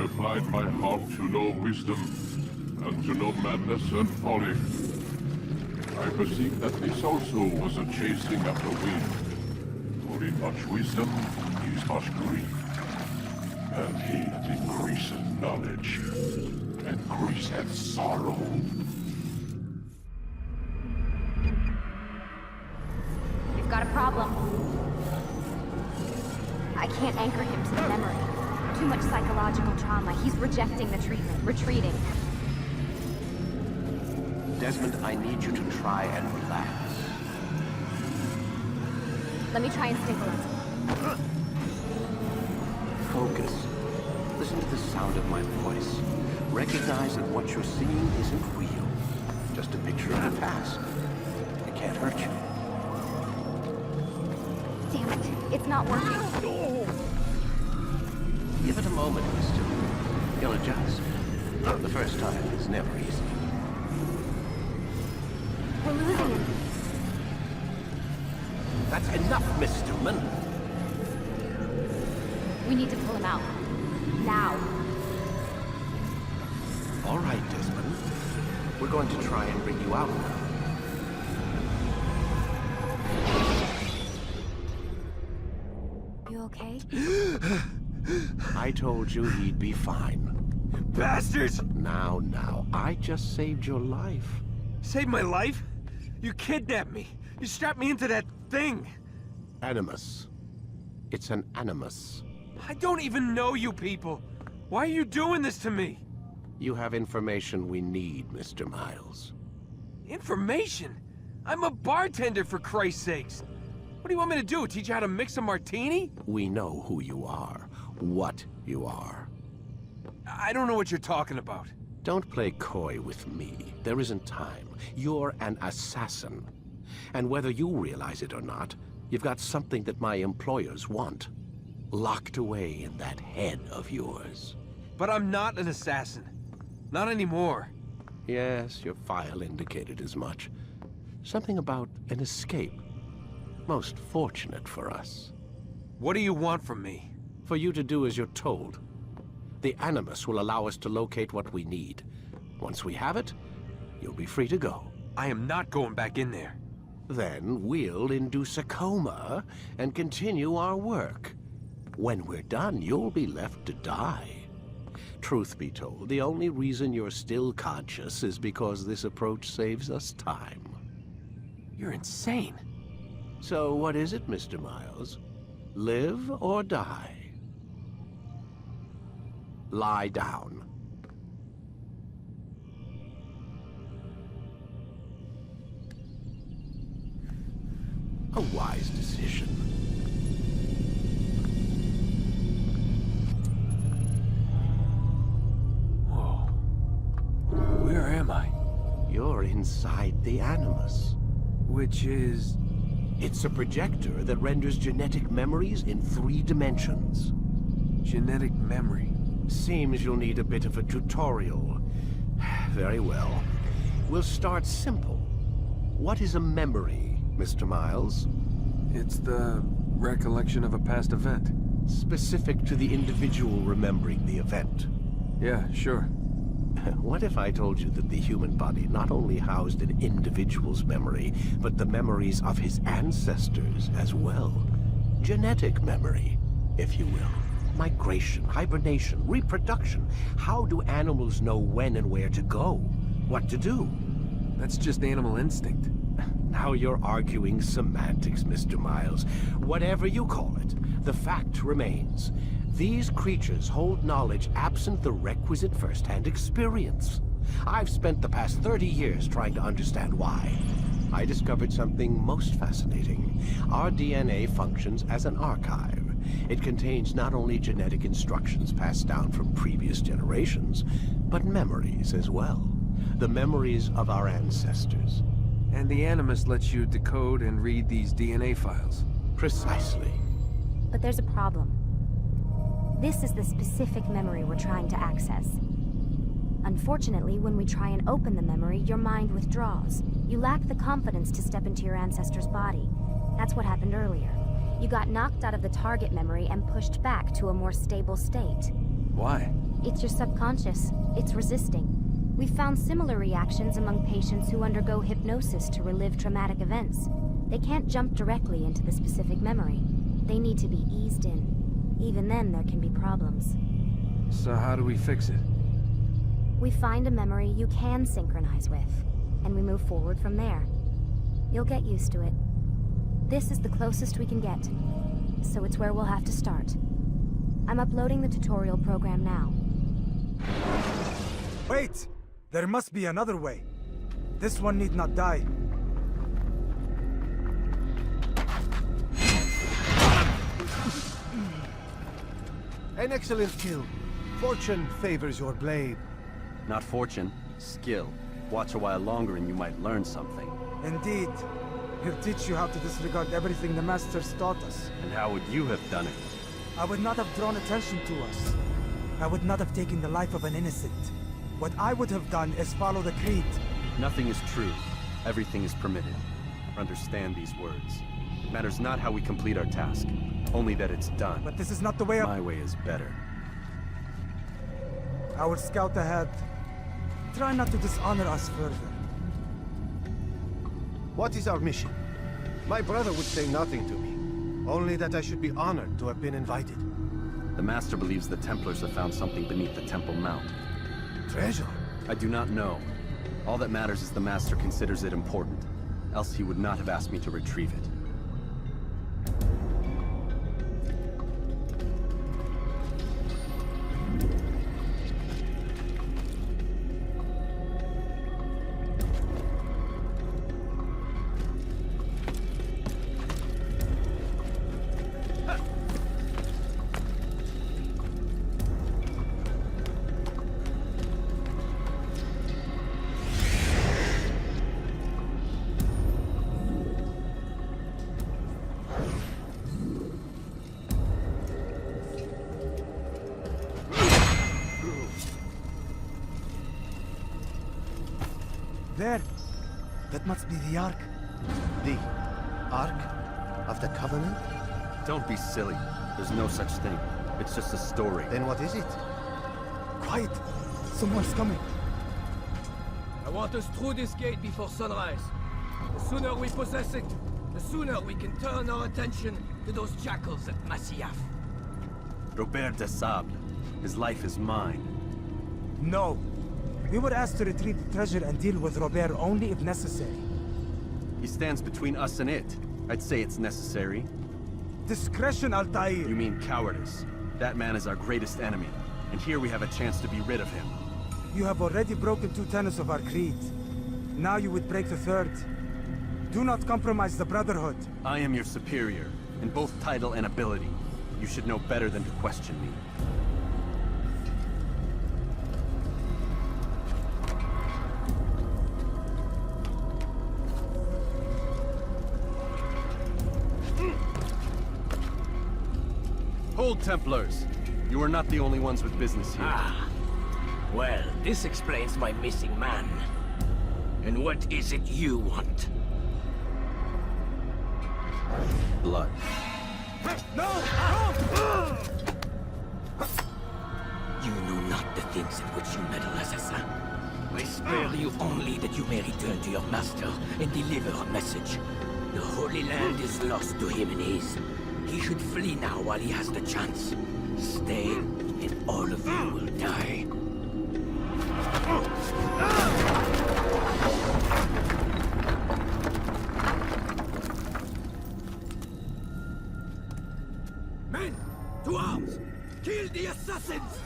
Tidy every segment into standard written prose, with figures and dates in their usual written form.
applied my heart to know wisdom, and to know madness and folly. I perceive that this also was a chasing after wind. For in much wisdom is much grief. And he that increaseth knowledge increaseth sorrow. We've got a problem. I can't anchor him to the memory. Too much psychological trauma. He's rejecting the treatment, retreating. Desmond, I need you to try and relax. Let me try and stabilize him. Focus. Listen to the sound of my voice. Recognize that what you're seeing isn't real. Just a picture of the past. It can't hurt you. Damn it, it's not working. Give it a moment, mister. You'll adjust. The first time is never easy. We're losing him. That's enough, Miss Stillman. We need to pull him out. Now. All right, Desmond. We're going to try and bring you out now. You okay? I told you he'd be fine. Bastards! Now, I just saved your life. Saved my life? You kidnapped me. You strapped me into that thing. Animus. It's an animus. I don't even know you people. Why are you doing this to me? You have information we need, Mr. Miles. Information? I'm a bartender, for Christ's sakes. What do you want me to do? Teach you how to mix a martini? We know who you are, what you are. I don't know what you're talking about. Don't play coy with me. There isn't time. You're an assassin. And whether you realize it or not, you've got something that my employers want. Locked away in that head of yours. But I'm not an assassin. Not anymore. Yes, your file indicated as much. Something about an escape. Most fortunate for us. What do you want from me? For you to do as you're told. The Animus will allow us to locate what we need. Once we have it, you'll be free to go. I am not going back in there. Then we'll induce a coma and continue our work. When we're done, you'll be left to die. Truth be told, the only reason you're still conscious is because this approach saves us time. You're insane. So what is it, Mr. Miles? Live or die? Lie down. A wise decision. Whoa. Where am I? You're inside the Animus. Which is... It's a projector that renders genetic memories in 3 dimensions. genetic memory. Seems you'll need a bit of a tutorial. Very well. We'll start simple. What is a memory, Mr. Miles? It's the recollection of a past event. Specific to the individual remembering the event. Yeah, sure. What if I told you that the human body not only housed an individual's memory, but the memories of his ancestors as well? Genetic memory, if you will. Migration, hibernation, reproduction. How do animals know when and where to go? What to do? That's just animal instinct. Now you're arguing semantics, Mr. Miles. Whatever you call it, the fact remains. These creatures hold knowledge absent the requisite first-hand experience. I've spent the past 30 years trying to understand why. I discovered something most fascinating. Our DNA functions as an archive. It contains not only genetic instructions passed down from previous generations, but memories as well. The memories of our ancestors. And the Animus lets you decode and read these DNA files. Precisely. But there's a problem. This is the specific memory we're trying to access. Unfortunately, when we try and open the memory, your mind withdraws. You lack the confidence to step into your ancestor's body. That's what happened earlier. You got knocked out of the target memory and pushed back to a more stable state. Why? It's your subconscious. It's resisting. We've found similar reactions among patients who undergo hypnosis to relive traumatic events. They can't jump directly into the specific memory. They need to be eased in. Even then, there can be problems. So how do we fix it? We find a memory you can synchronize with, and we move forward from there. You'll get used to it. This is the closest we can get, so it's where we'll have to start. I'm uploading the tutorial program now. Wait! There must be another way. This one need not die. An excellent kill. Fortune favors your blade. Not fortune, skill. Watch a while longer and you might learn something. Indeed. He'll teach you how to disregard everything the Masters taught us. And how would you have done it? I would not have drawn attention to us. I would not have taken the life of an innocent. What I would have done is follow the creed. Nothing is true. Everything is permitted. Understand these words. It matters not how we complete our task, only that it's done. But this is not the way My way is better. I will scout ahead. Try not to dishonor us further. What is our mission? My brother would say nothing to me. Only that I should be honored to have been invited. The Master believes the Templars have found something beneath the Temple Mount. Treasure? I do not know. All that matters is the Master considers it important. Else he would not have asked me to retrieve it. There! That must be the Ark. The Ark of the Covenant? Don't be silly. There's no such thing. It's just a story. Then what is it? Quiet! Someone's coming. I want us through this gate before sunrise. The sooner we possess it, the sooner we can turn our attention to those jackals at Masyaf. Robert de Sablé. His life is mine. No. We were asked to retrieve the treasure and deal with Robert only if necessary. He stands between us and it. I'd say it's necessary. Discretion, Altaïr! You mean cowardice. That man is our greatest enemy, and here we have a chance to be rid of him. You have already broken 2 tenets of our creed. Now you would break the 3rd. Do not compromise the Brotherhood. I am your superior, in both title and ability. You should know better than to question me. Hold, Templars! You are not the only ones with business here. Ah. Well, this explains my missing man. And what is it you want? Blood. No! You know not the things in which you meddle, Assassin. I spare you only that you may return to your master and deliver a message. The Holy Land is lost to him and his. He should flee now while he has the chance. Stay, and all of you will die. Men, to arms! Kill the assassins!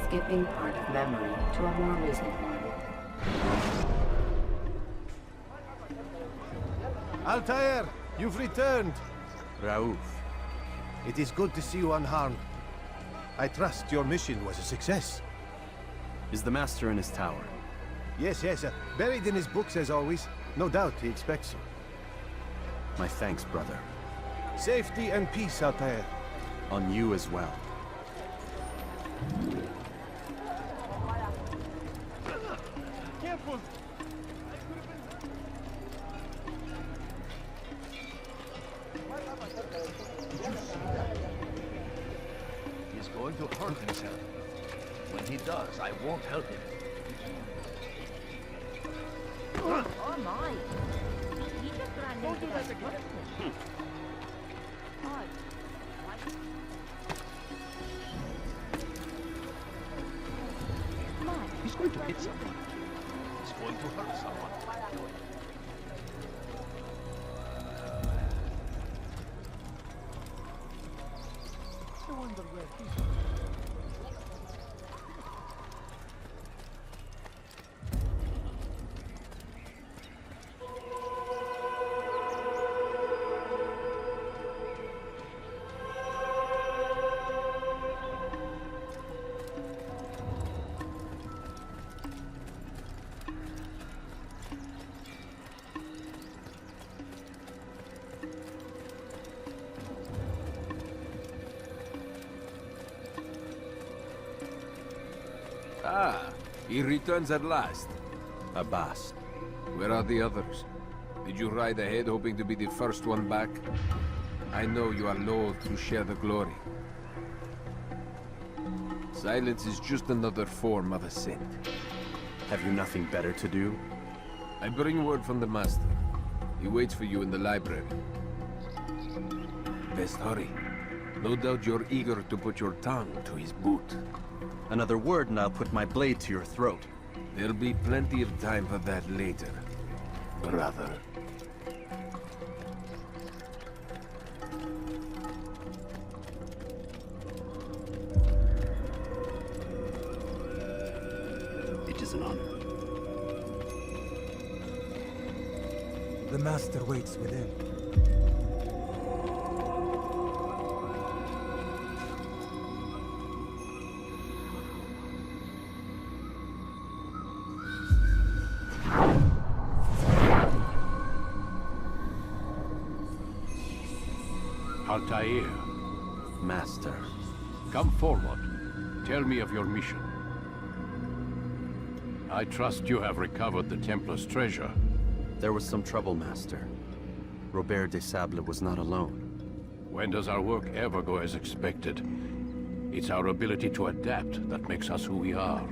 skipping part of memory to a more recent one. Altaïr, you've returned. Raouf. It is good to see you unharmed. I trust your mission was a success. Is the Master in his tower? Yes, buried in his books as always. No doubt he expects you. My thanks, brother. Safety and peace, Altaïr. On you as well. Careful! He's going to hurt himself. When he does, I won't help him. Oh my! He just ran into that person. Odd. He's going to hit someone. He's going to hurt someone. I wonder where he's going. Ah, he returns at last. Abbas. Where are the others? Did you ride ahead hoping to be the first one back? I know you are loath to share the glory. Silence is just another form of assent. Have you nothing better to do? I bring word from the Master. He waits for you in the library. Best hurry. No doubt you're eager to put your tongue to his boot. Another word and I'll put my blade to your throat. There'll be plenty of time for that later, brother. It is an honor. The Master waits within. Altaïr, Master. come forward. Tell me of your mission. I trust you have recovered the Templars' treasure. There was some trouble, Master. Robert de Sablé was not alone. When does our work ever go as expected? It's our ability to adapt that makes us who we are.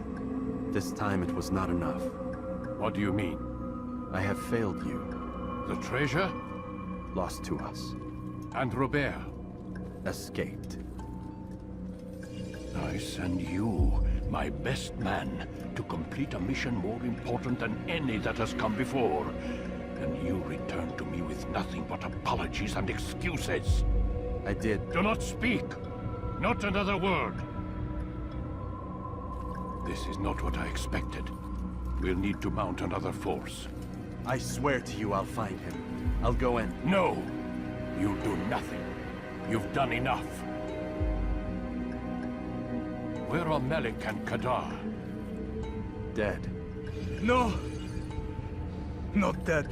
This time it was not enough. What do you mean? I have failed you. The treasure? Lost to us. And Robert? Escaped. I send you, my best man, to complete a mission more important than any that has come before. And you return to me with nothing but apologies and excuses. I did. Do not speak! Not another word! This is not what I expected. We'll need to mount another force. I swear to you I'll find him. I'll go in. No! You'll do nothing. You've done enough. Where are Melik and Kadar? Dead. No! Not dead.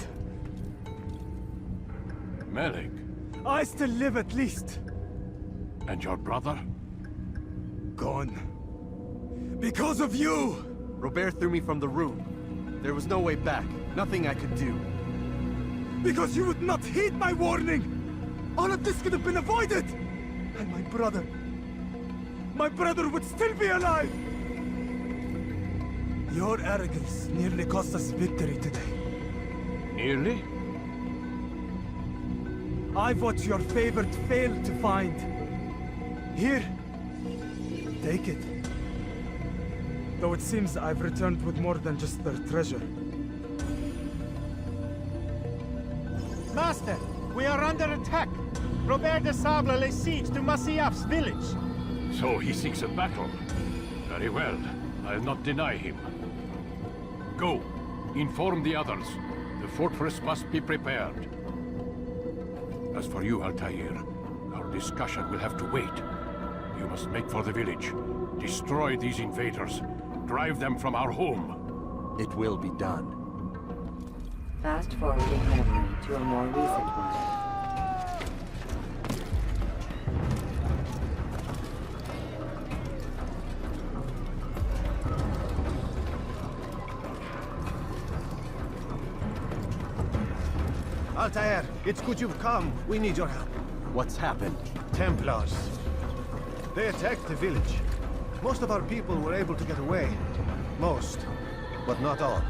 Melik? I still live at least. And your brother? Gone. Because of you! Robert threw me from the room. There was no way back. Nothing I could do. Because you would not heed my warning! All of this could have been avoided! And my brother would still be alive! Your arrogance nearly cost us victory today. Nearly? I've what your favorite failed to find. Here, take it. Though it seems I've returned with more than just their treasure. Master, we are under attack. Robert de Sablé lays siege to Masyaf's village. So he seeks a battle. Very well. I'll not deny him. Go. Inform the others. The fortress must be prepared. As for you, Altaïr, our discussion will have to wait. You must make for the village. Destroy these invaders. Drive them from our home. It will be done. Fast-forwarding memory to a more recent one. Altaïr, it's good you've come. We need your help. What's happened? Templars. They attacked the village. Most of our people were able to get away. Most, but not all.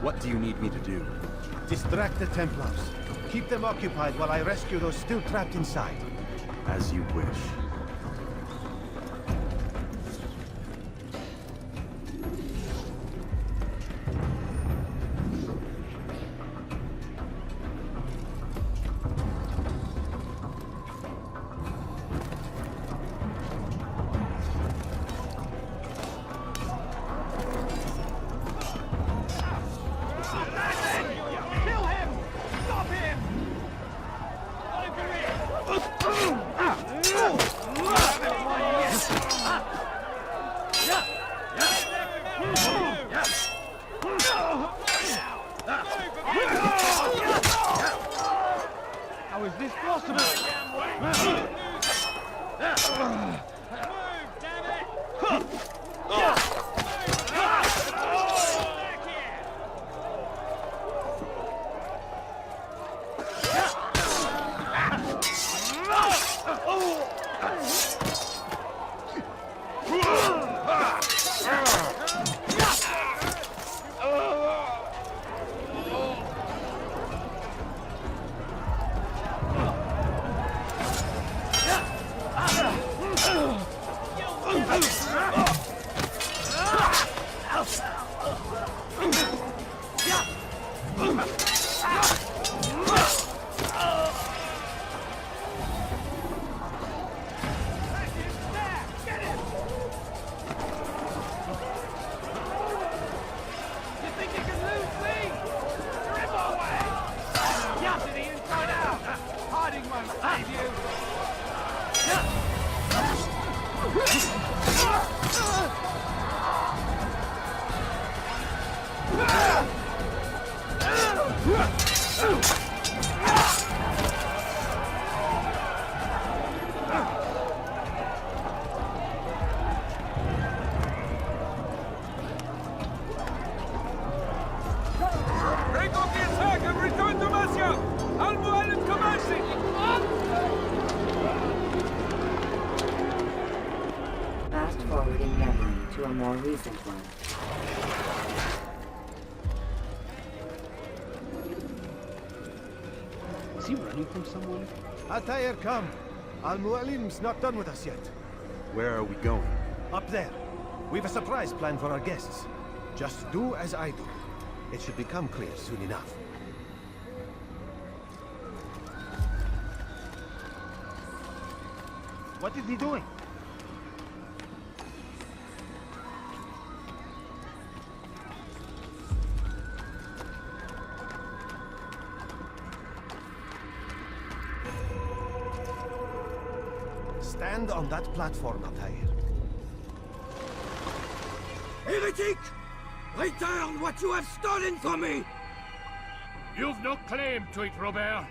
What do you need me to do? Distract the Templars. Keep them occupied while I rescue those still trapped inside. As you wish. How is this possible? Break off the attack and return to Masya! Al-Mualim commencing! Fast-forwarding memory to a more recent one. Is he running from someone? Altaïr, come. Al-Mualim's not done with us yet. Where are we going? Up there. We've a surprise plan for our guests. Just do as I do. It should become clear soon enough. What is he doing? Stand on that platform, Altaïr. Heretic! Return what you have stolen from me! You've no claim to it, Robert.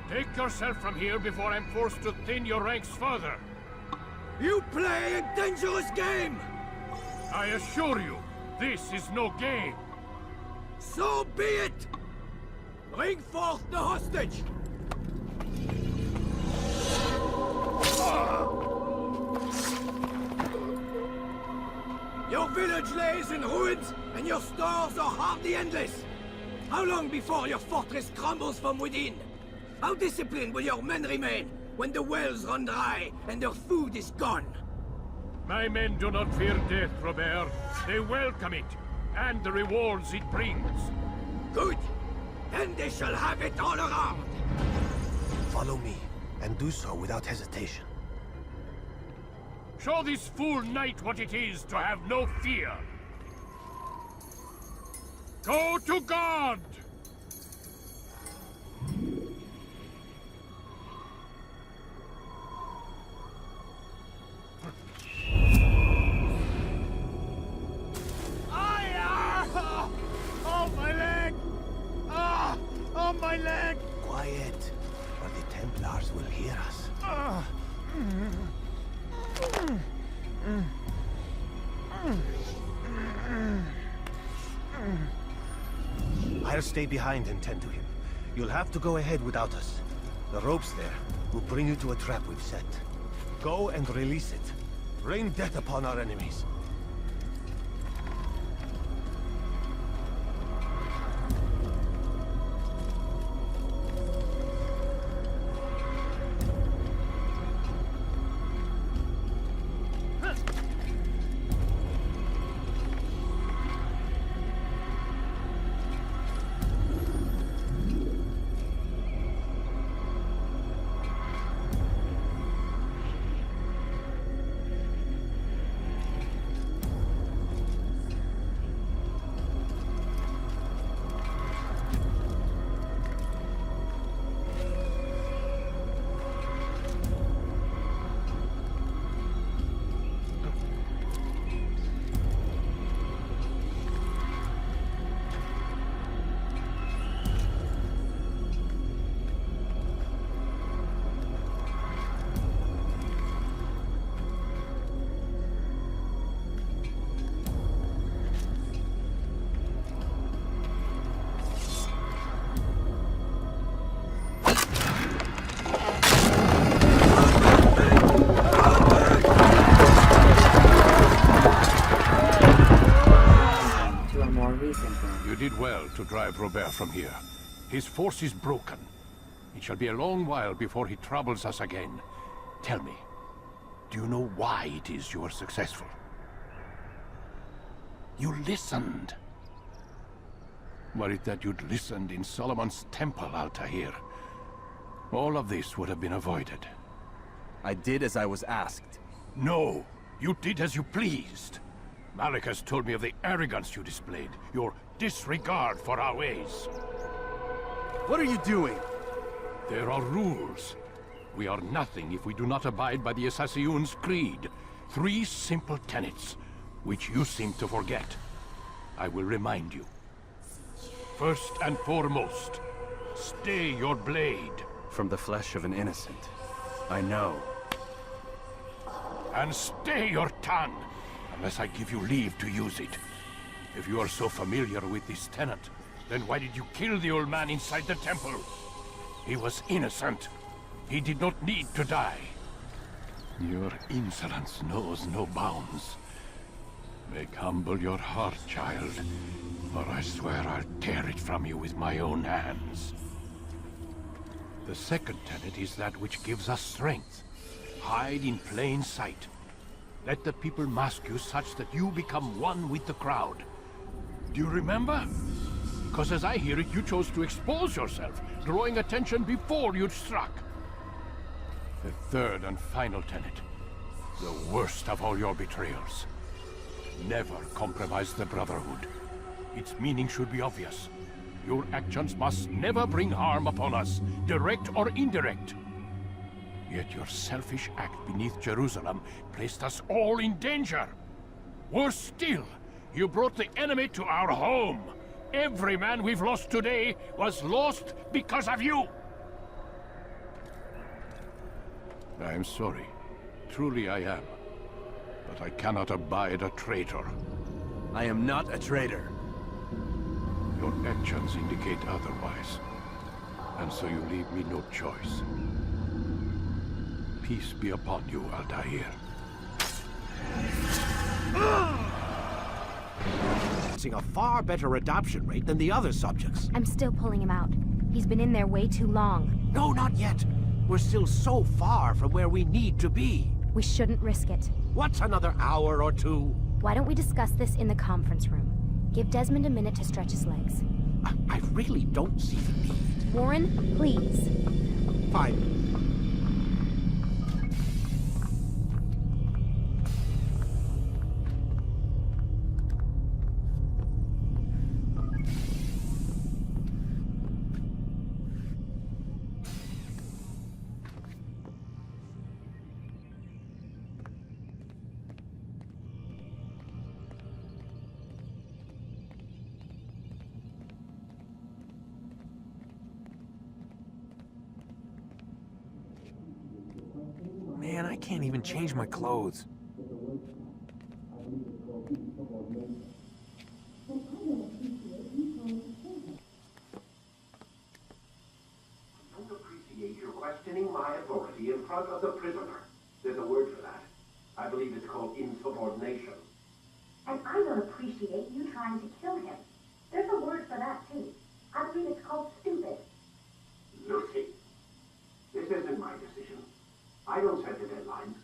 Take yourself from here before I'm forced to thin your ranks further. You play a dangerous game! I assure you, this is no game. So be it! Bring forth the hostage! Your village lays in ruins, and your stores are hardly endless. How long before your fortress crumbles from within? How disciplined will your men remain when the wells run dry and their food is gone? My men do not fear death, Robert. They welcome it, and the rewards it brings. Good. Then they shall have it all around. Follow me, and do so without hesitation. Show this fool knight what it is to have no fear. Go to God! Oh, my leg! Ah! Oh, my leg! Quiet, or the Templars will hear us. I'll stay behind and tend to him. You'll have to go ahead without us. The ropes there will bring you to a trap we've set. Go and release it. Rain death upon our enemies. You did well to drive Robert from here. His force is broken. It shall be a long while before he troubles us again. Tell me, do you know why it is you were successful? You listened. Were it that you'd listened in Solomon's temple, Altaïr, all of this would have been avoided. I did as I was asked. No, you did as you pleased. Malik has told me of the arrogance you displayed, your disregard for our ways. What are you doing? There are rules. We are nothing if we do not abide by the Assassin's creed. 3 simple tenets, which you seem to forget. I will remind you. First and foremost, stay your blade. From the flesh of an innocent. I know. And stay your tongue, unless I give you leave to use it. If you are so familiar with this tenet, then why did you kill the old man inside the temple? He was innocent. He did not need to die. Your insolence knows no bounds. Make humble your heart, child, or I swear I'll tear it from you with my own hands. The second tenet is that which gives us strength. Hide in plain sight. Let the people mask you such that you become one with the crowd. Do you remember? Because as I hear it, you chose to expose yourself, drawing attention before you'd struck. The third and final tenet. The worst of all your betrayals. Never compromise the Brotherhood. Its meaning should be obvious. Your actions must never bring harm upon us, direct or indirect. Yet your selfish act beneath Jerusalem placed us all in danger. Worse still, you brought the enemy to our home. Every man we've lost today was lost because of you. I'm sorry. Truly I am. But I cannot abide a traitor. I am not a traitor. Your actions indicate otherwise. And so you leave me no choice. Peace be upon you, Altaïr. Seeing a far better adoption rate than the other subjects. I'm still pulling him out. He's been in there way too long. No, not yet. We're still so far from where we need to be. We shouldn't risk it. What's another hour or two? Why don't we discuss this in the conference room? Give Desmond a minute to stretch his legs. I really don't see the need. Warren, please. Fine. Man, I can't even change my clothes. You're questioning my authority in front of the prisoner. There's a word for that. I believe it's called insubordination. And I don't appreciate you trying to kill him. There's a word for that, too. I believe it's called stupid. Lucy, this isn't my decision. I don't set the deadlines.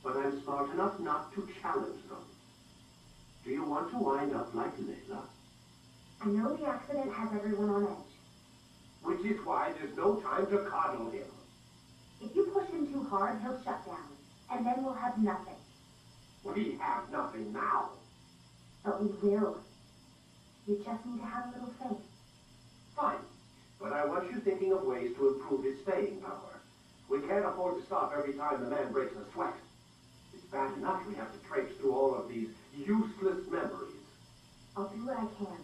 But I'm smart enough not to challenge them. Do you want to wind up like Layla? I know the accident has everyone on edge. Which is why there's no time to coddle him. If you push him too hard, he'll shut down. And then we'll have nothing. We have nothing now. But we will. You just need to have a little faith. Fine. But I want you thinking of ways to improve his staying power. We can't afford to stop every time the man breaks a sweat. It's bad enough we have to traipse through all of these useless memories. I'll do what I can.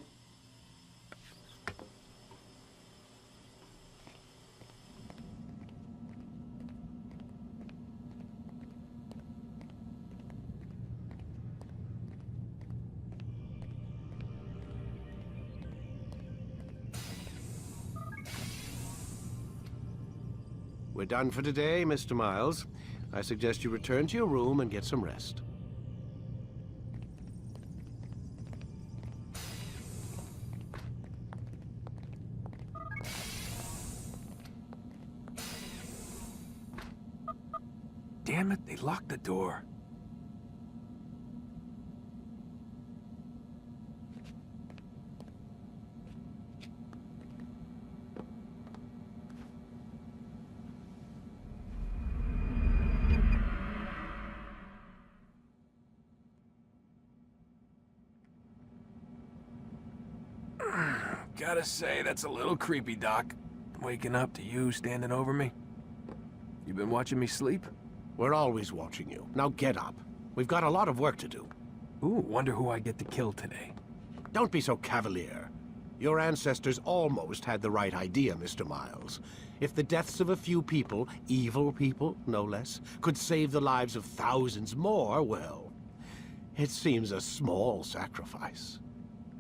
We're done for today, Mr. Miles. I suggest you return to your room and get some rest. Damn it, they locked the door. Gotta say, that's a little creepy, Doc. Waking up to you standing over me. You been watching me sleep? We're always watching you. Now get up. We've got a lot of work to do. Ooh, wonder who I get to kill today. Don't be so cavalier. Your ancestors almost had the right idea, Mr. Miles. If the deaths of a few people, evil people, no less, could save the lives of thousands more, well, it seems a small sacrifice.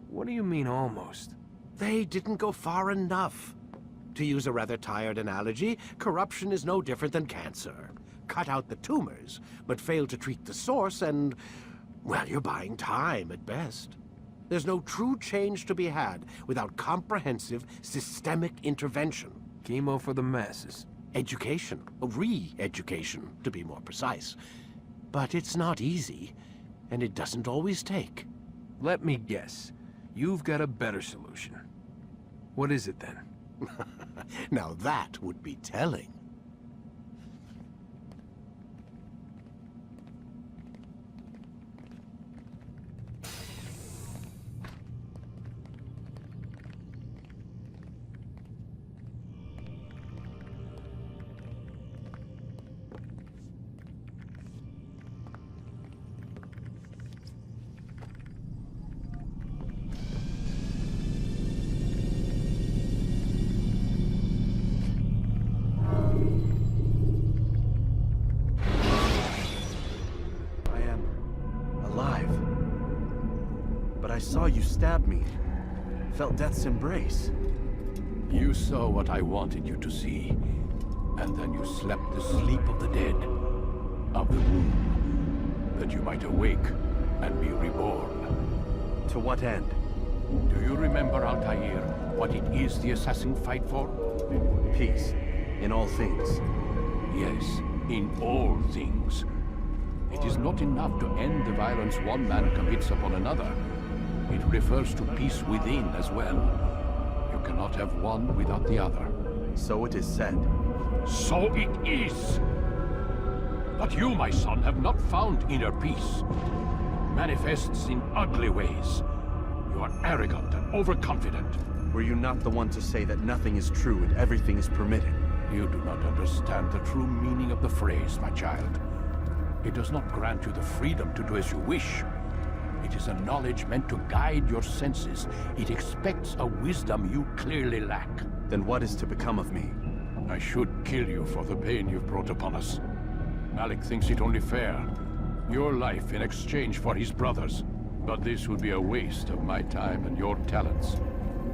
What do you mean, almost? They didn't go far enough. To use a rather tired analogy, corruption is no different than cancer. Cut out the tumors, but fail to treat the source and, well, you're buying time at best. There's no true change to be had without comprehensive, systemic intervention. Chemo for the masses. Education, re-education, to be more precise. But it's not easy, and it doesn't always take. Let me guess. You've got a better solution. What is it, then? Now that would be telling. I saw you stab me. Felt death's embrace. You saw what I wanted you to see. And then you slept the sleep of the dead. Of the womb. That you might awake and be reborn. To what end? Do you remember, Altaïr, what it is the assassins fight for? Peace. In all things. Yes, in all things. It is not enough to end the violence one man commits upon another. It refers to peace within as well. You cannot have one without the other. So it is said. So it is! But you, my son, have not found inner peace. Manifests in ugly ways. You are arrogant and overconfident. Were you not the one to say that nothing is true and everything is permitted? You do not understand the true meaning of the phrase, my child. It does not grant you the freedom to do as you wish. It is a knowledge meant to guide your senses. It expects a wisdom you clearly lack. Then what is to become of me? I should kill you for the pain you've brought upon us. Malik thinks it only fair. Your life in exchange for his brother's. But this would be a waste of my time and your talents.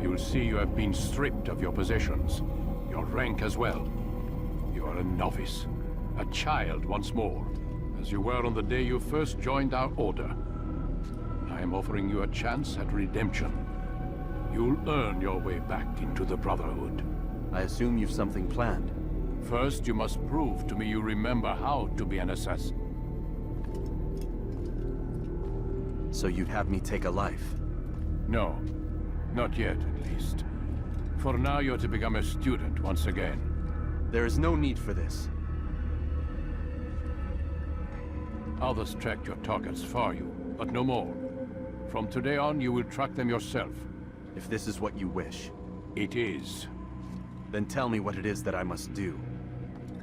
You'll see you have been stripped of your possessions. Your rank as well. You are a novice. A child once more. As you were on the day you first joined our order. I am offering you a chance at redemption. You'll earn your way back into the Brotherhood. I assume you've something planned. First, you must prove to me you remember how to be an assassin. So you'd have me take a life? No. Not yet, at least. For now, you're to become a student once again. There is no need for this. Others tracked your targets for you, but no more. From today on, you will track them yourself. If this is what you wish. It is. Then tell me what it is that I must do.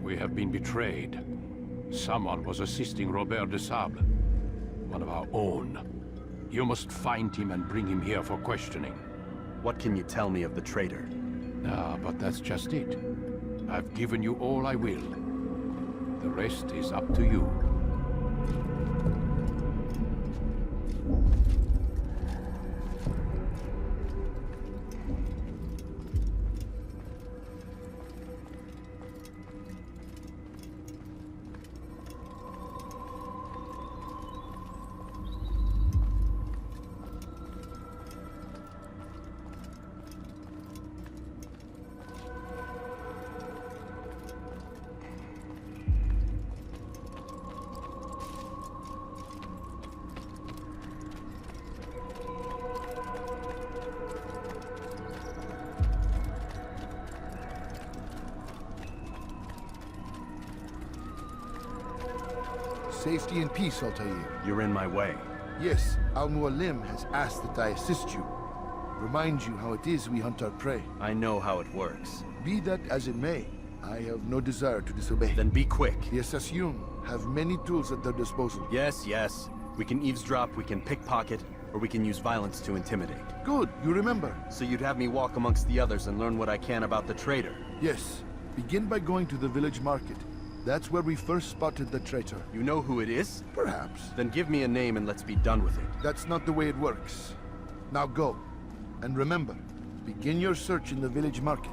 We have been betrayed. Someone was assisting Robert de Sablé, one of our own. You must find him and bring him here for questioning. What can you tell me of the traitor? Ah, but that's just it. I've given you all I will. The rest is up to you. Safety and peace, Altaïr. You're in my way. Yes, Mualim has asked that I assist you. Remind you how it is we hunt our prey. I know how it works. Be that as it may, I have no desire to disobey. Then be quick. The Assassin have many tools at their disposal. Yes, yes. We can eavesdrop, we can pickpocket, or we can use violence to intimidate. Good, you remember. So you'd have me walk amongst the others and learn what I can about the traitor? Yes. Begin by going to the village market. That's where we first spotted the traitor. You know who it is? Perhaps. Then give me a name and let's be done with it. That's not the way it works. Now go. And remember, begin your search in the village market.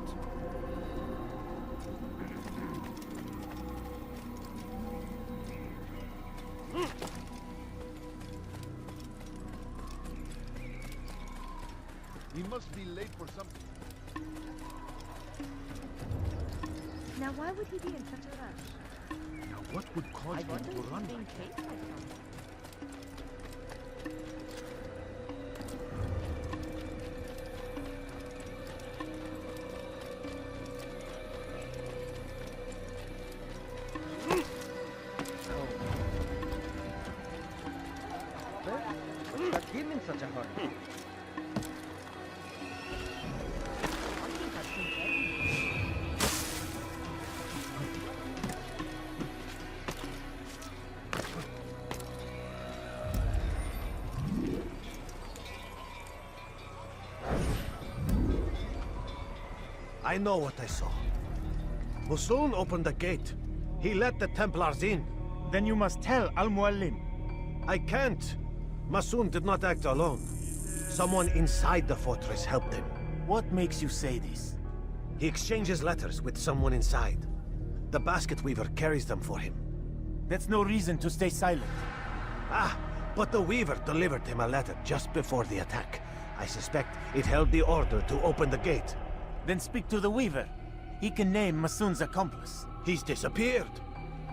He must be late for something. Now why would he be in such a rush? Now what would cause him to run like that? What got him in such a hurry? I know what I saw. Mualim opened the gate. He let the Templars in. Then you must tell Mualim. I can't. Mualim did not act alone. Someone inside the fortress helped him. What makes you say this? He exchanges letters with someone inside. The basket weaver carries them for him. That's no reason to stay silent. Ah, but the weaver delivered him a letter just before the attack. I suspect it held the order to open the gate. Then speak to the weaver. He can name Mualim's accomplice. He's disappeared.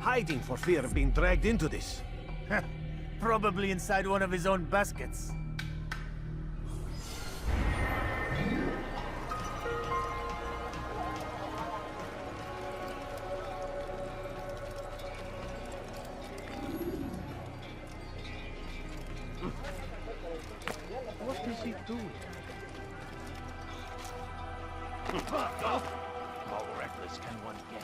Hiding for fear of being dragged into this. Probably inside one of his own baskets. What is he doing? How reckless can one get?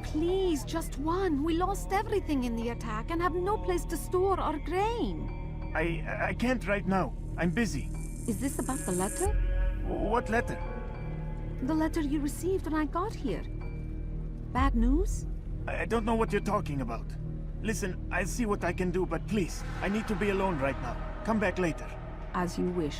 Please is just one. We lost everything in the attack and have no place to store our grain. I can't right now. I'm busy. Is this about the letter? What letter? The letter you received when I got here. Bad news? I don't know what you're talking about. Listen, I'll see what I can do, but please, I need to be alone right now. Come back later. As you wish.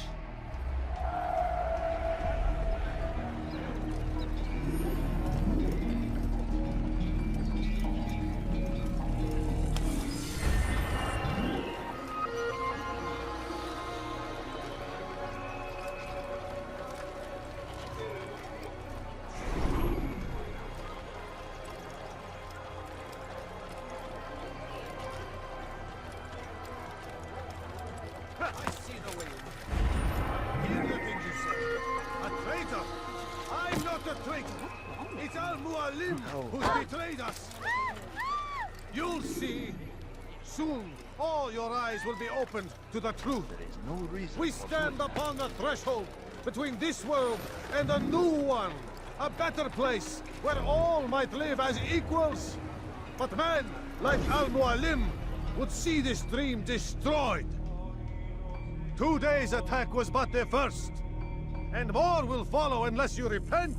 I see the way you look. Hear the things you say. A traitor? I'm not a traitor. It's Mualim who's betrayed us. You'll see. Soon, all your eyes will be opened to the truth. There is no reason. We stand upon the threshold between this world and a new one. A better place where all might live as equals. But men like Mualim would see this dream destroyed. Today's attack was but the first, and more will follow unless you repent.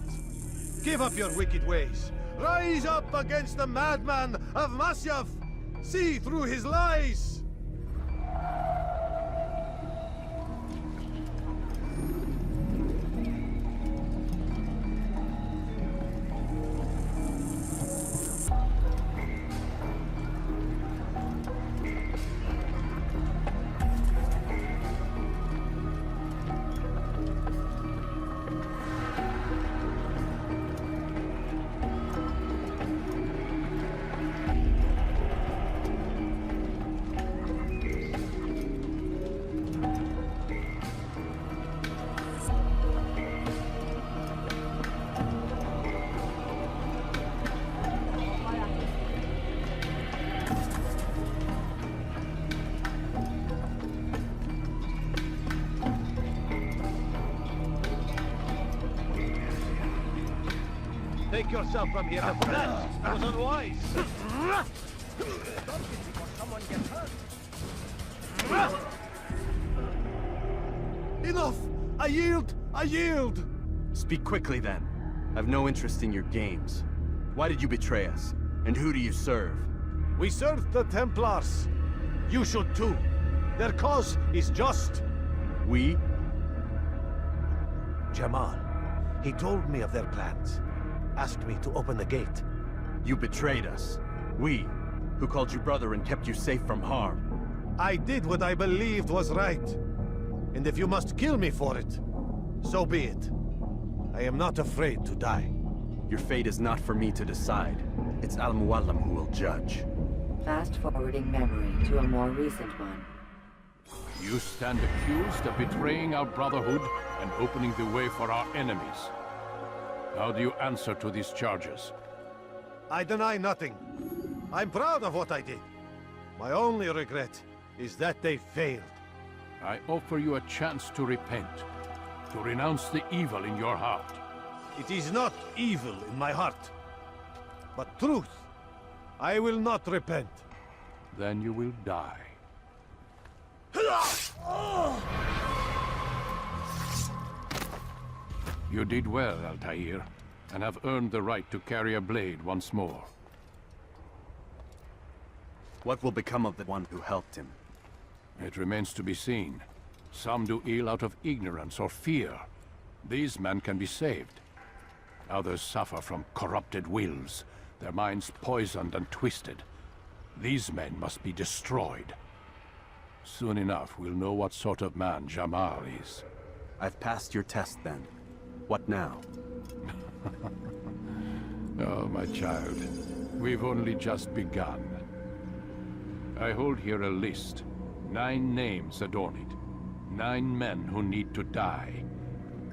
Give up your wicked ways. Rise up against the madman of Masyaf. See through his lies. Take yourself from here, my friend. That was unwise. Someone gets hurt. Enough! I yield! I yield! Speak quickly, then. I've no interest in your games. Why did you betray us? And who do you serve? We serve the Templars. You should too. Their cause is just. We? Jamal. He told me of their plans. Asked me to open the gate. You betrayed us. We, who called you brother and kept you safe from harm. I did what I believed was right. And if you must kill me for it, so be it. I am not afraid to die. Your fate is not for me to decide. It's Al-Mualim who will judge. Fast-forwarding memory to a more recent one. You stand accused of betraying our Brotherhood and opening the way for our enemies. How do you answer to these charges? I deny nothing. I'm proud of what I did. My only regret is that they failed. I offer you a chance to repent, to renounce the evil in your heart. It is not evil in my heart, but truth. I will not repent. Then you will die. You did well, Altaïr, and have earned the right to carry a blade once more. What will become of the one who helped him? It remains to be seen. Some do ill out of ignorance or fear. These men can be saved. Others suffer from corrupted wills, their minds poisoned and twisted. These men must be destroyed. Soon enough, we'll know what sort of man Jamal is. I've passed your test, then. What now? Oh, my child. We've only just begun. I hold here a list. 9 names adorn it. 9 men who need to die.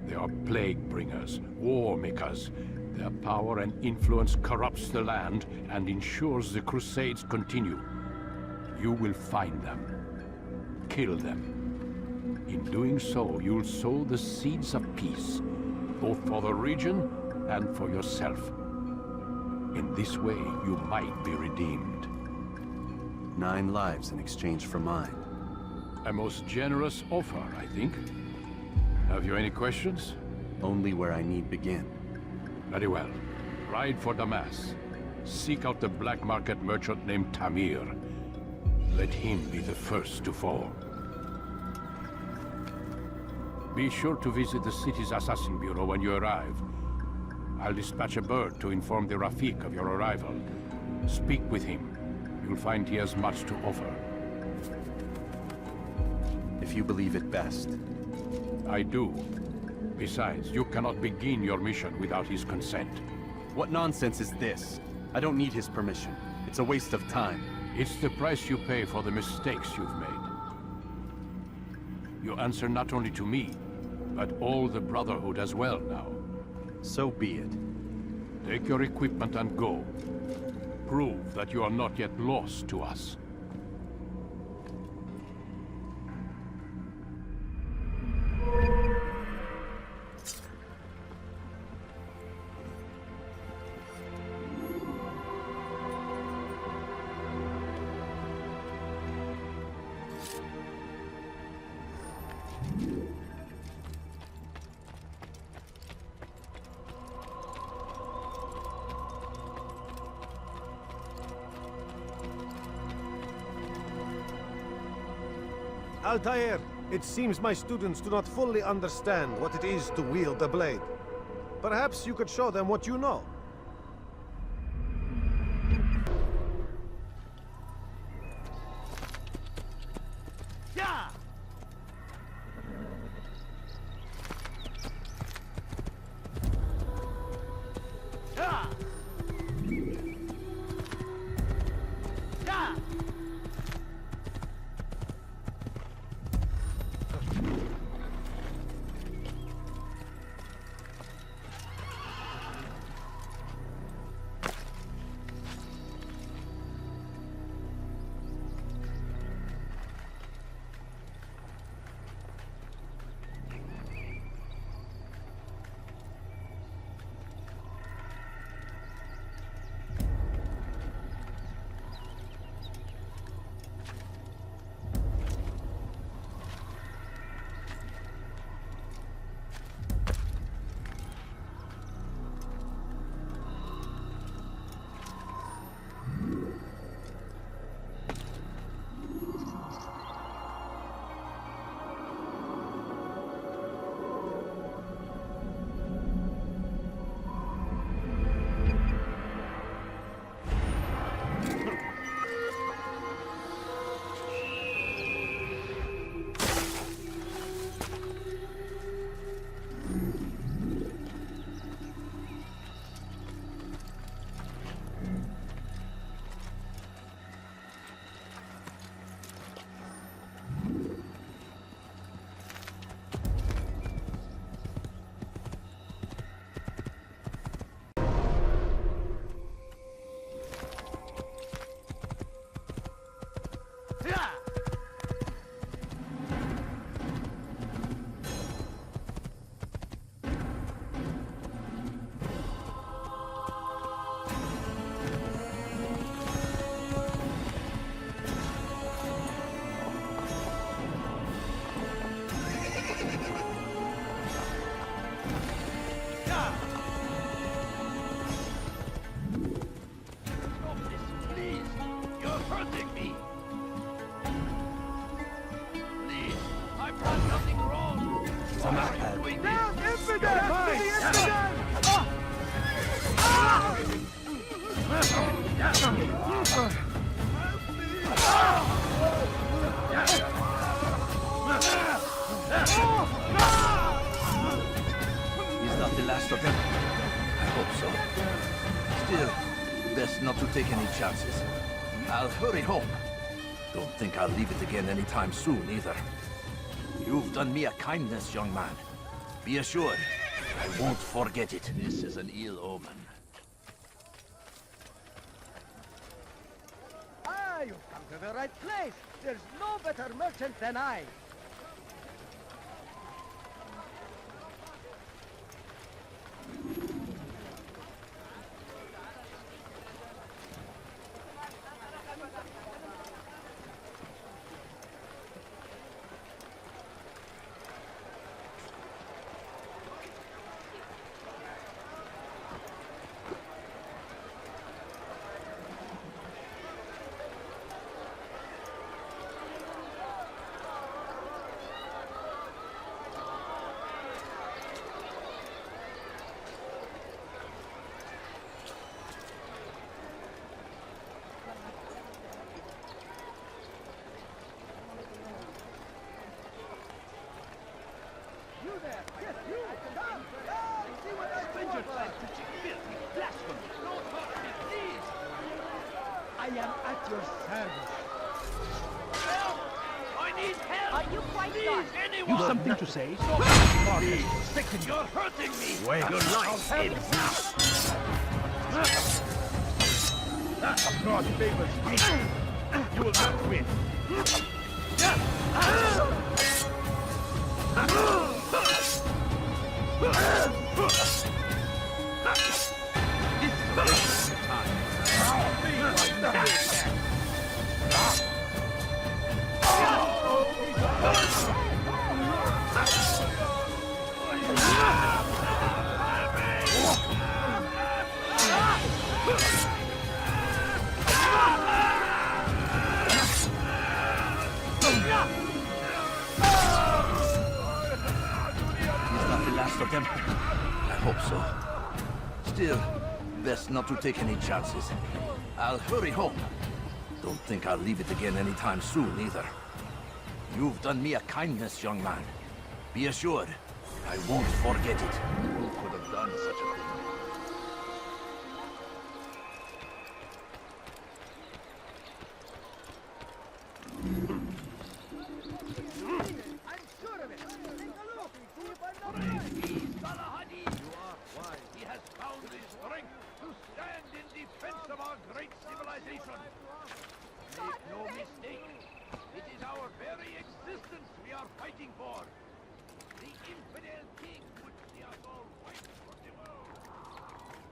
They are plague bringers, war makers. Their power and influence corrupts the land and ensures the Crusades continue. You will find them. Kill them. In doing so, you'll sow the seeds of peace, both for the region and for yourself. In this way, you might be redeemed. 9 lives in exchange for mine. A most generous offer, I think. Have you any questions? Only where I need begin. Very well. Ride for Damas. Seek out the black market merchant named Tamir. Let him be the first to fall. Be sure to visit the city's Assassin Bureau when you arrive. I'll dispatch a bird to inform the Rafik of your arrival. Speak with him. You'll find he has much to offer. If you believe it best. I do. Besides, you cannot begin your mission without his consent. What nonsense is this? I don't need his permission. It's a waste of time. It's the price you pay for the mistakes you've made. You answer not only to me, but all the Brotherhood as well now. So be it. Take your equipment and go. Prove that you are not yet lost to us. Altaïr, it seems my students do not fully understand what it is to wield a blade. Perhaps you could show them what you know. Yeah! Yeah! Yeah! He's not the last of them. I hope so. Still, best not to take any chances. I'll hurry home. Don't think I'll leave it again anytime soon, either. You've done me a kindness, young man. Be assured, I won't forget it. This is an ill omen. Ah, you've come to the right place. There's no better merchant than I. your service. I need help! Are you quite done? Anyone! You something to say? You're hurting me! Wait. Your life ends now! Across favors me. You will not win. Of them? I hope so. Still, best not to take any chances. I'll hurry home. Don't think I'll leave it again anytime soon, either. You've done me a kindness, young man. Be assured, I won't forget it. Who could have done such a thing? I'm sure of it. Take a look. See if I'm not right. He has found the strength to stand in defense of our great civilization. Make no mistake, it is our very existence we are fighting for. The infidel king would see us all fight for the world.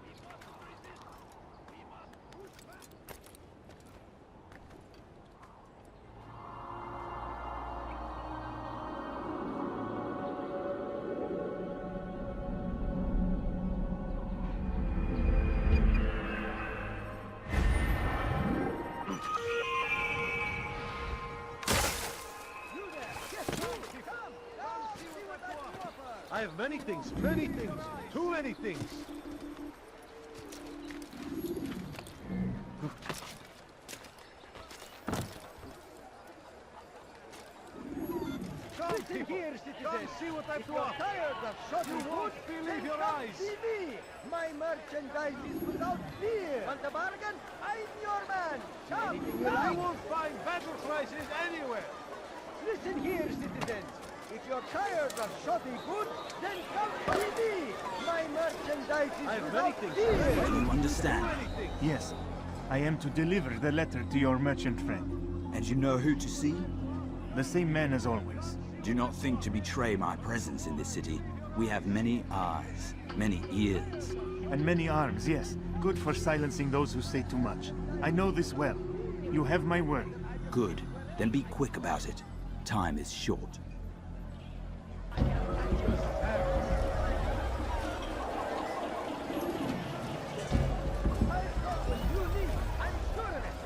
We must resist. We must push back. I have many things, too many things. Listen here, citizens. Come see what I've If to you're offer. tired of shopping You won't goods, believe then your come eyes. see me. My merchandise is without fear. Want a bargain? I'm your man. Come, anything you You like. won't find better prices anywhere. Listen here, citizens. If you're tired of shopping goods, then come see me. My merchandise is I have without many things. fear. Do you understand? Yes, I am to deliver the letter to your merchant friend. And you know who to see? The same man as always. Do not think to betray my presence in this city. We have many eyes, many ears. And many arms, yes. Good for silencing those who say too much. I know this well. You have my word. Good. Then be quick about it. Time is short.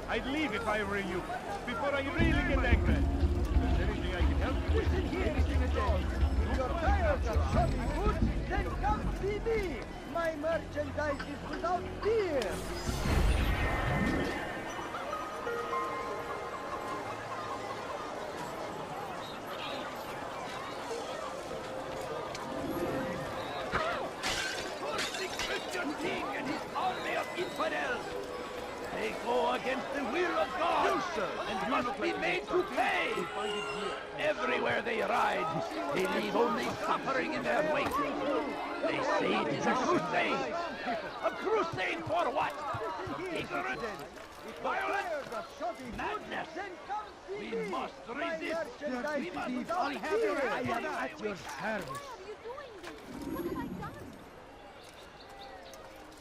I'd leave if I were you, before I really get angry. If there's anything I can help you with, Listen here, citizens. If you're tired of shopping goods, then come see me. My merchandise is without fear. The Christian king and his army of infidels! They go against the will of God, and must be made to pay! Everywhere they ride, they leave only suffering in their wake. They say it is a crusade! A crusade for what? Ignorance? Violence? Madness? We must resist! We must all have your I am at your service.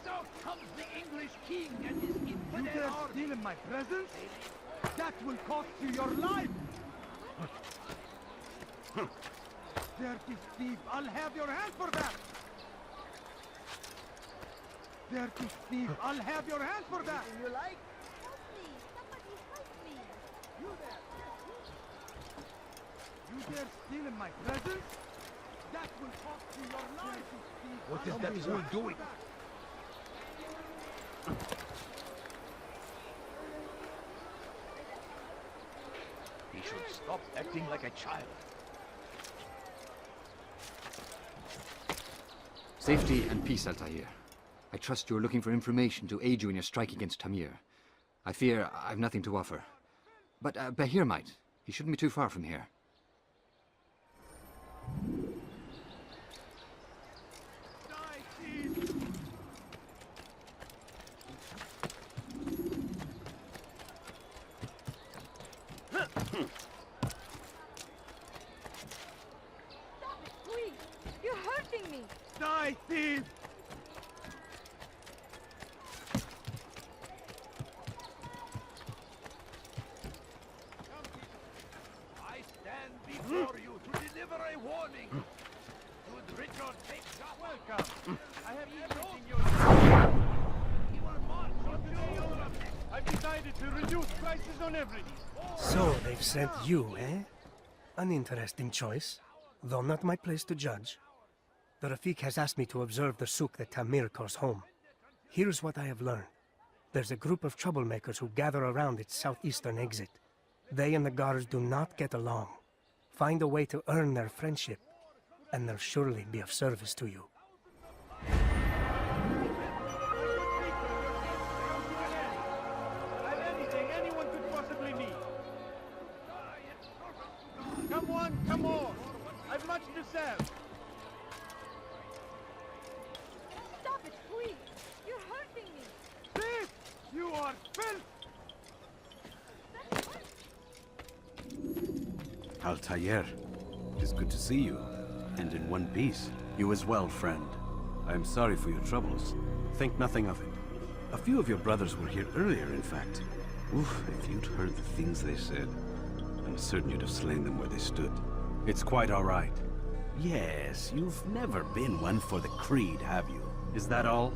So comes the English king and his You infidel dare army. steal in my presence? That will cost you your life! Dirty thief, I'll have your hand for that! Dirty thief, I'll have your hand for that! Anything you like? You dare steal in my presence? That will cost you your life! what is that fool doing? He should stop acting like a child. Safety and peace, Altaïr. I trust you are looking for information to aid you in your strike against Tamir. I fear I've nothing to offer. But Bahir might. He shouldn't be too far from here. Please! You're hurting me! Die, thief! I stand before you to deliver a warning. Should Richard take shot, welcome. I have everything you need. He will march on you. I've decided to reduce prices on everything. So they've sent you, eh? An interesting choice, though not my place to judge. The Rafik has asked me to observe the souk that Tamir calls home. Here's what I have learned. There's a group of troublemakers who gather around its southeastern exit. They and the guards do not get along. Find a way to earn their friendship, and they'll surely be of service to you. I've anything anyone could possibly need. Come one, come more. I've much to sell. Stop it, please! You're hurting me! Thief! You are filth! Altaïr, it is good to see you, and in one piece. You as well, friend. I am sorry for your troubles. Think nothing of it. A few of your brothers were here earlier, in fact. Oof, if you'd heard the things they said, I'm certain you'd have slain them where they stood. It's quite all right. Yes, you've never been one for the creed, have you? Is that all?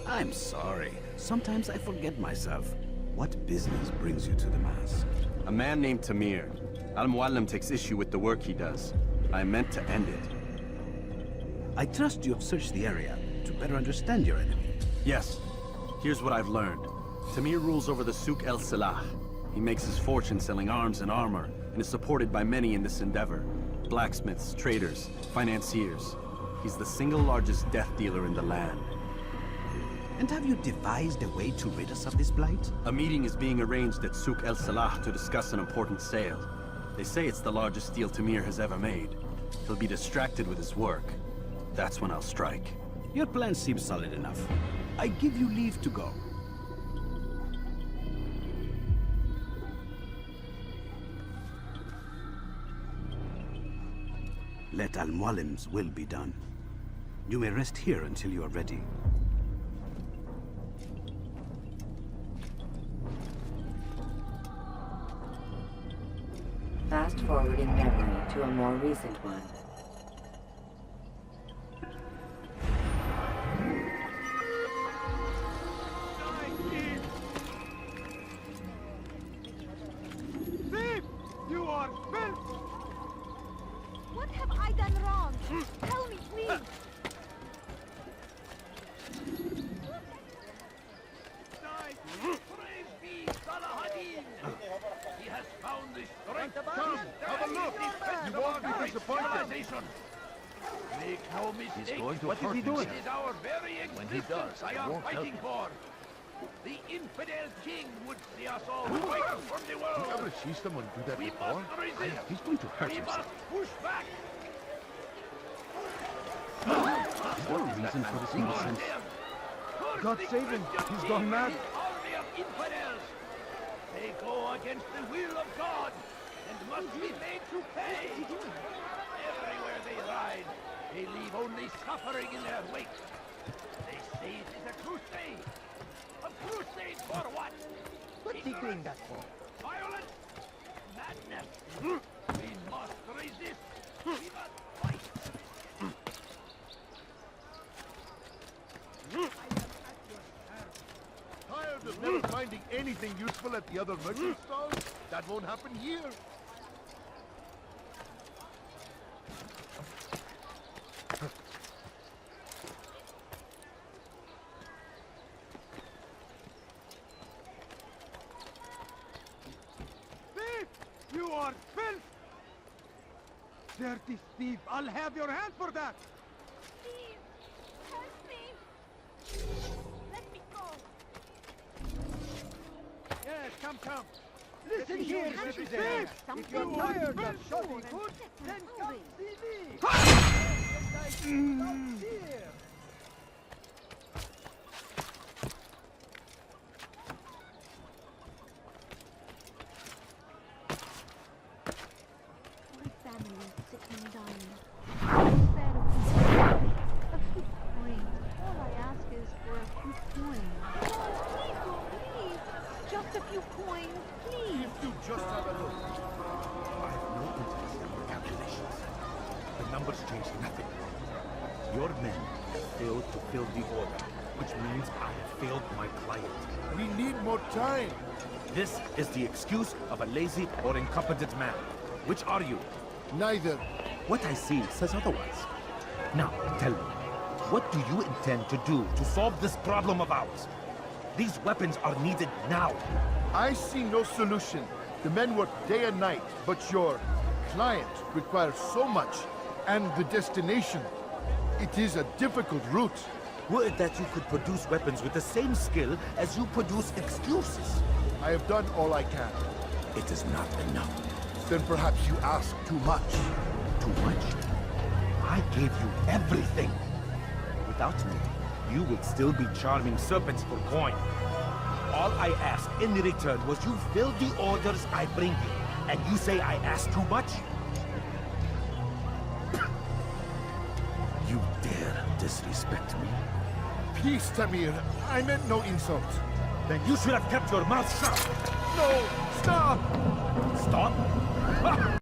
I'm sorry. Sometimes I forget myself. What business brings you to the mask? A man named Tamir. Al-Mualim takes issue with the work he does. I meant to end it. I trust you have searched the area to better understand your enemy. Yes. Here's what I've learned. Tamir rules over the Souk el-Salah. He makes his fortune selling arms and armor, and is supported by many in this endeavor. Blacksmiths, traders, financiers. He's the single largest death dealer in the land. And have you devised a way to rid us of this blight? A meeting is being arranged at Souk el-Salah to discuss an important sale. They say it's the largest deal Tamir has ever made. He'll be distracted with his work. That's when I'll strike. Your plan seems solid enough. I give you leave to go. Let Al-Mualim's will be done. You may rest here until you are ready. Fast-forwarding memory to a more recent one. Thief! You are filth! What have I done wrong? Tell me, please! Praise be Salahadin! He has found the strength to Come, have a look! You won't be disappointed! Make no mistake. He's going to hurt himself. It is our very When he existence does, I I am won't help fighting him. for. The infidel king would see us all wiped from the world. You ever see someone do that We before? must resist. He's going to hurt We himself. must push back. Is there a reason for this nonsense? God save him! He's gone mad! Army of infidels. They go against the will of God and must be made to pay. Everywhere they ride, they leave only suffering in their wake. They say it is a crusade. A crusade for what? What's he doing that for? Violence? Madness? We must resist. We must fight. Tired of never finding anything useful at the other merchant stalls? That won't happen here. Thief! You are filth! Dirty thief! I'll have your hand for that! Please! Help me! Let me go! Come. Listen here, citizen. If you're tired of shopping food, then come see me. Here. My family is sick and dying. Instead of a few coins, all I ask is for a few coins. Please, just a few coins, please. If you just have a look. I have no interest in your calculations. The numbers change nothing. Your men have failed to fill the order, which means I have failed my client. We need more time. This is the excuse of a lazy or incompetent man. Which are you? Neither. What I see says otherwise. Now, tell me, what do you intend to do to solve this problem of ours? These weapons are needed now. I see no solution. The men work day and night, but your client requires so much, and the destination. It is a difficult route. Were it that you could produce weapons with the same skill as you produce excuses? I have done all I can. It is not enough. Then perhaps you ask too much. Too much? I gave you everything. Without me, you would still be charming serpents for coin. All I asked in return was you fill the orders I bring you. And you say I asked too much? You dare disrespect me? Peace, Tamir. I meant no insult. Then you should have kept your mouth shut. No! Stop! Stop?